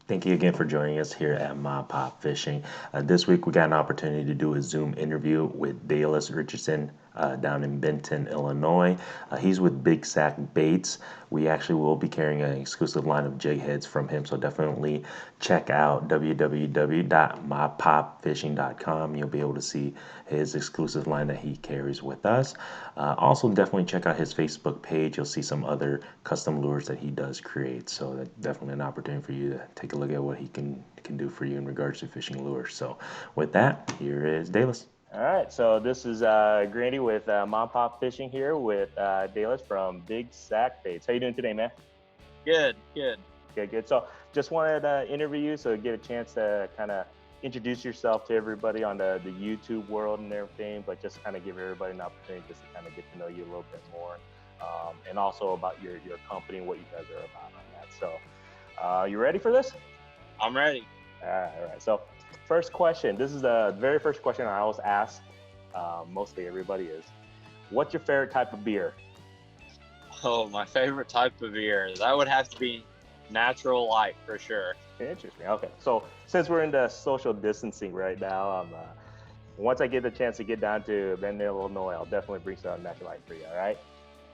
Thank you again for joining us here at MaPop Fishing. This week we got an opportunity to do a Zoom interview with Dailus Richardson down in Benton, Illinois. He's with Big Sack Baits. We actually will be carrying an exclusive line of jig heads from him, so definitely check out www.mapopfishing.com. You'll be able to see his exclusive line that he carries with us. Also, definitely check out his Facebook page. You'll see some other custom lures that he does create. So that's definitely an opportunity for you to take a look at what he can do for you in regards to fishing lures. So with that, here is Dailus. All right, so this is Grandy with MaPop Fishing here with Dailus from Big Sack Baits. How you doing today, man? Good, good. Good, good. So just wanted to interview you so get a chance to kind of introduce yourself to everybody on the YouTube world and everything, but just kind of give everybody an opportunity just to kind of get to know you a little bit more, and also about your company and what you guys are about on that. So you ready for this? I'm ready. All right. So first question. This is the very first question I always ask, mostly everybody is, what's your favorite type of beer? Oh, my favorite type of beer. That would have to be Natural Light for sure. Interesting. Okay. So since we're into social distancing right now, once I get the chance to get down to Benton, Illinois, I'll definitely bring some Natural Light for you. All right.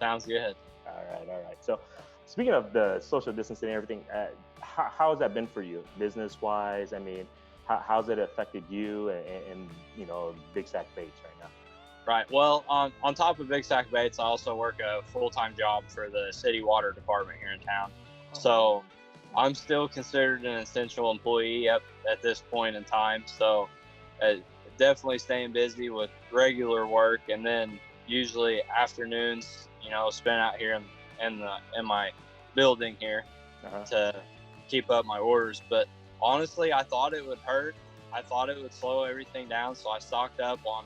Sounds good. All right. So speaking of the social distancing and everything, how has that been for you, business-wise? I mean, how's it affected you and Big Sack Baits right now? Right. Well, on top of Big Sack Baits, I also work a full-time job for the city water department here in town. So I'm still considered an essential employee at this point in time. So definitely staying busy with regular work, and then usually afternoons, spent out here in my building here to keep up my orders. But honestly, I thought it would hurt. I thought it would slow everything down. So I stocked up on,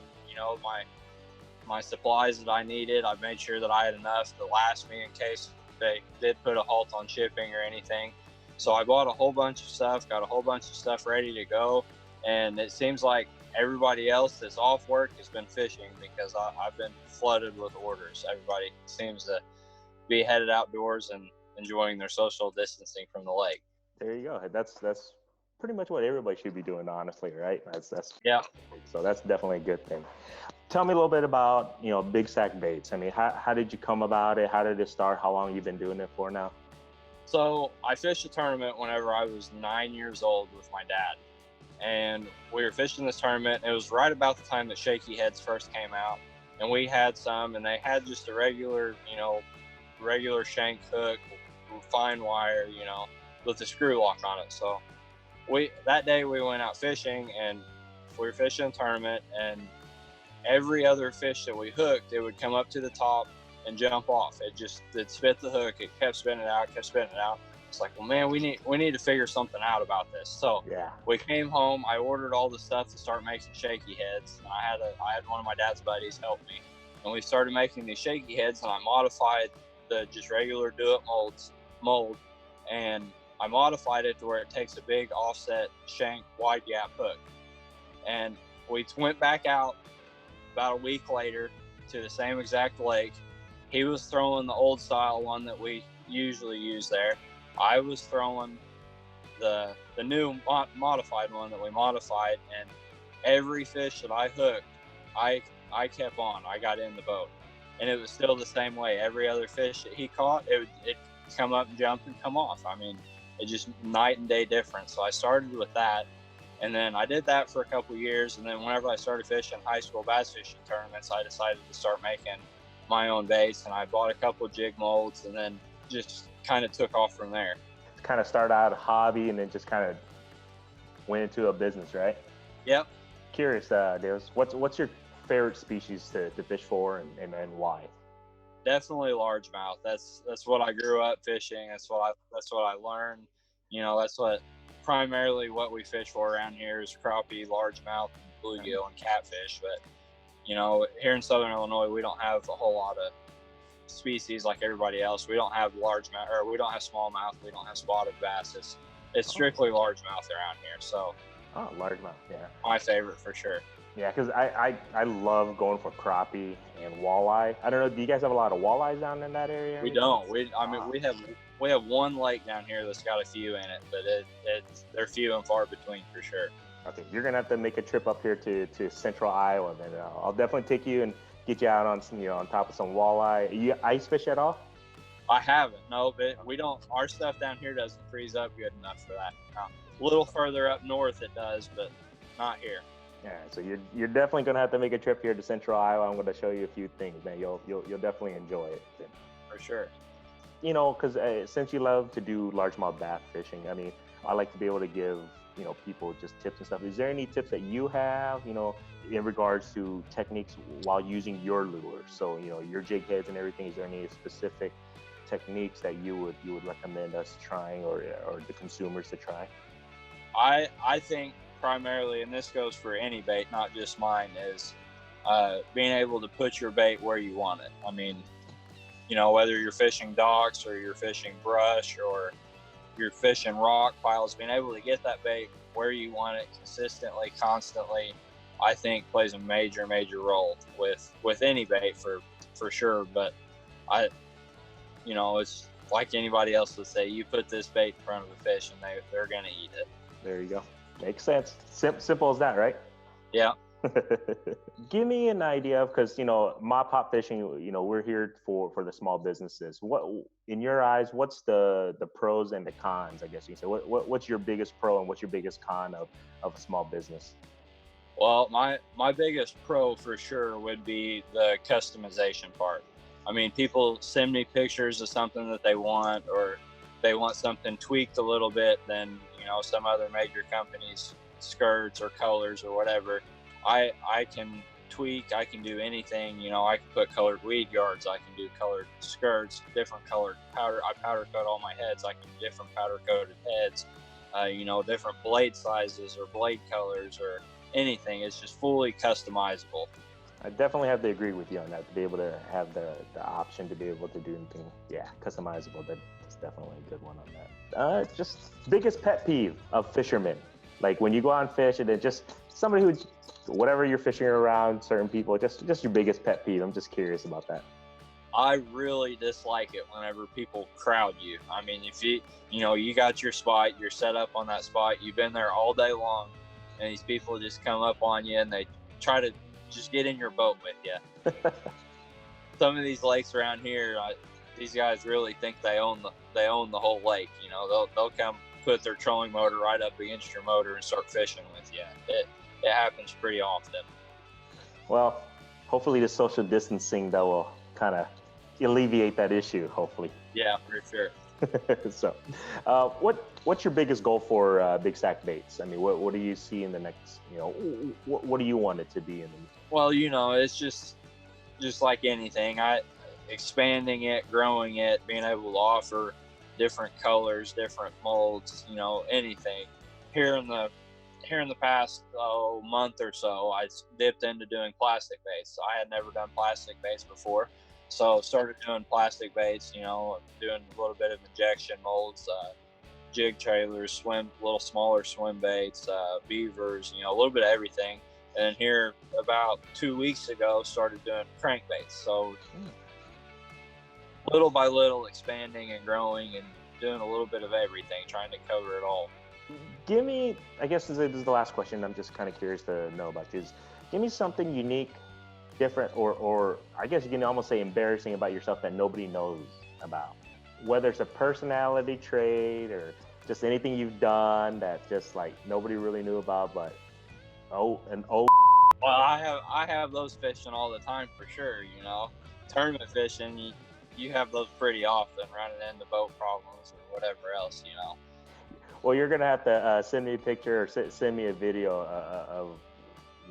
my supplies that I needed. I made sure that I had enough to last me in case they did put a halt on shipping or anything. So I bought a whole bunch of stuff, got a whole bunch of stuff ready to go. And it seems like everybody else that's off work has been fishing because I've been flooded with orders. Everybody seems to be headed outdoors and enjoying their social distancing from the lake. There you go. That's pretty much what everybody should be doing, honestly, right? That's yeah. So that's definitely a good thing. Tell me a little bit about Big Sack Baits. I mean, how did you come about it? How did it start? How long have you been doing it for now? So I fished a tournament whenever I was 9 years old with my dad, and we were fishing this tournament. It was right about the time that shaky heads first came out, and we had some, and they had just a regular shank hook, fine wire, with a screw lock on it. So that day we went out fishing, and we were fishing a tournament, and every other fish that we hooked, it would come up to the top and jump off. It spit the hook. It kept spinning it out. It's like, well, man, we need to figure something out about this. So we came home. I ordered all the stuff to start making shaky heads. And I had one of my dad's buddies help me, and we started making these shaky heads. And I modified the just regular do-it mold, and I modified it to where it takes a big offset shank wide gap hook. And we went back out about a week later to the same exact lake. He was throwing the old style one that we usually use there. I was throwing the new modified one that we modified, and every fish that I hooked, I kept on. I got in the boat, and it was still the same way. Every other fish that he caught, it come up and jump and come off. I mean, it just night and day difference. So I started with that. And then I did that for a couple of years. And then whenever I started fishing high school bass fishing tournaments, I decided to start making my own baits. And I bought a couple of jig molds, and then just kind of took off from there. Kind of started out a hobby and then just kind of went into a business, right? Yep. Curious, Dailus, what's your favorite species to fish for and why? Definitely largemouth. That's what I grew up fishing. That's what I learned. That's primarily what we fish for around here is crappie, largemouth, bluegill, and catfish. But here in Southern Illinois, we don't have a whole lot of species like everybody else. We don't have largemouth, or we don't have smallmouth. We don't have spotted bass. It's strictly largemouth around here. So largemouth, yeah, my favorite for sure. Yeah, because I love going for crappie and walleye. I don't know. Do you guys have a lot of walleyes down in that area or We anything? don't. I mean, we have one lake down here that's got a few in it, but they're few and far between for sure. Okay, you're gonna have to make a trip up here to Central Iowa, and I'll definitely take you and get you out on some, on top of some walleye. You ice fish at all? I haven't. No, but we don't. Our stuff down here doesn't freeze up good enough for that. A little further up north it does, but not here. Yeah, so you're definitely gonna have to make a trip here to Central Iowa. I'm gonna show you a few things, man. You'll definitely enjoy it. For sure. Because since you love to do largemouth bass fishing, I mean, I like to be able to give people just tips and stuff. Is there any tips that you have, in regards to techniques while using your lures? So your jig heads and everything. Is there any specific techniques that you would recommend us trying, or the consumers to try? I think primarily, and this goes for any bait, not just mine, is being able to put your bait where you want it. I mean, whether you're fishing docks or you're fishing brush or you're fishing rock piles, being able to get that bait where you want it consistently, constantly, I think plays a major role with any bait for sure. But it's like anybody else would say, you put this bait in front of a fish and they're going to eat it. There you go. Makes sense. Simple as that, right? Yeah. Give me an idea of, because MaPop Fishing, we're here for the small businesses. What, in your eyes, what's the pros and the cons, I guess you can say? What's your biggest pro and what's your biggest con of a small business? Well, my biggest pro for sure would be the customization part. I mean, people send me pictures of something that they want, or they want something tweaked a little bit than some other major companies' skirts or colors or whatever. I can tweak. I can do anything. I can put colored weed guards. I can do colored skirts, different colored powder. I powder coat all my heads. I can do different powder coated heads. Different blade sizes or blade colors or anything. It's just fully customizable. I definitely have to agree with you on that. To be able to have the option to be able to do anything, customizable. That's definitely a good one on that. Just biggest pet peeve of fishermen, like when you go on fish and it's just somebody who, whatever you're fishing around, certain people, just your biggest pet peeve. I'm just curious about that. I really dislike it whenever people crowd you. I mean, if you got your spot, you're set up on that spot, you've been there all day long, and these people just come up on you and they try to just get in your boat with you. Some of these lakes around here, these guys really think they own the whole lake. They'll come put their trolling motor right up against your motor and start fishing with you. It happens pretty often. Well, hopefully the social distancing that will kind of alleviate that issue. Hopefully. Yeah, for sure. So, what's your biggest goal for Big Sack Baits? I mean, what do you see in the next? What do you want it to be in? Well, it's just like anything. Expanding it, growing it, being able to offer different colors, different molds. Anything. Here in the past month or so, I dipped into doing plastic baits. I had never done plastic baits before. So started doing plastic baits, doing a little bit of injection molds, jig trailers, little smaller swim baits, beavers, a little bit of everything. And here about 2 weeks ago, started doing crankbaits. So little by little expanding and growing and doing a little bit of everything, trying to cover it all. Give me, I guess this is the last question I'm just kind of curious to know about, is give me something unique, different, or I guess you can almost say embarrassing about yourself that nobody knows about. Whether it's a personality trait or just anything you've done that just like nobody really knew about, but well, I have those fishing all the time for sure. Tournament fishing, you have those pretty often, running into boat problems or whatever else. Well, you're gonna have to send me a picture or send me a video of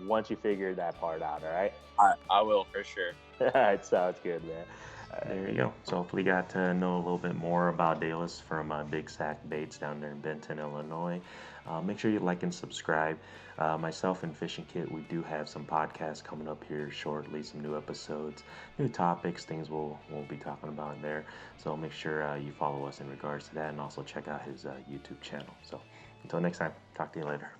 once you figure that part out. All right. I will for sure. All right, sounds good, man. There you go. So hopefully you got to know a little bit more about Dailus from Big Sack Baits down there in Benton, Illinois. Make sure you like and subscribe. Myself and Fishing Kit, we do have some podcasts coming up here shortly, some new episodes, new topics, things we'll be talking about there. So make sure you follow us in regards to that, and also check out his YouTube channel. So until next time, talk to you later.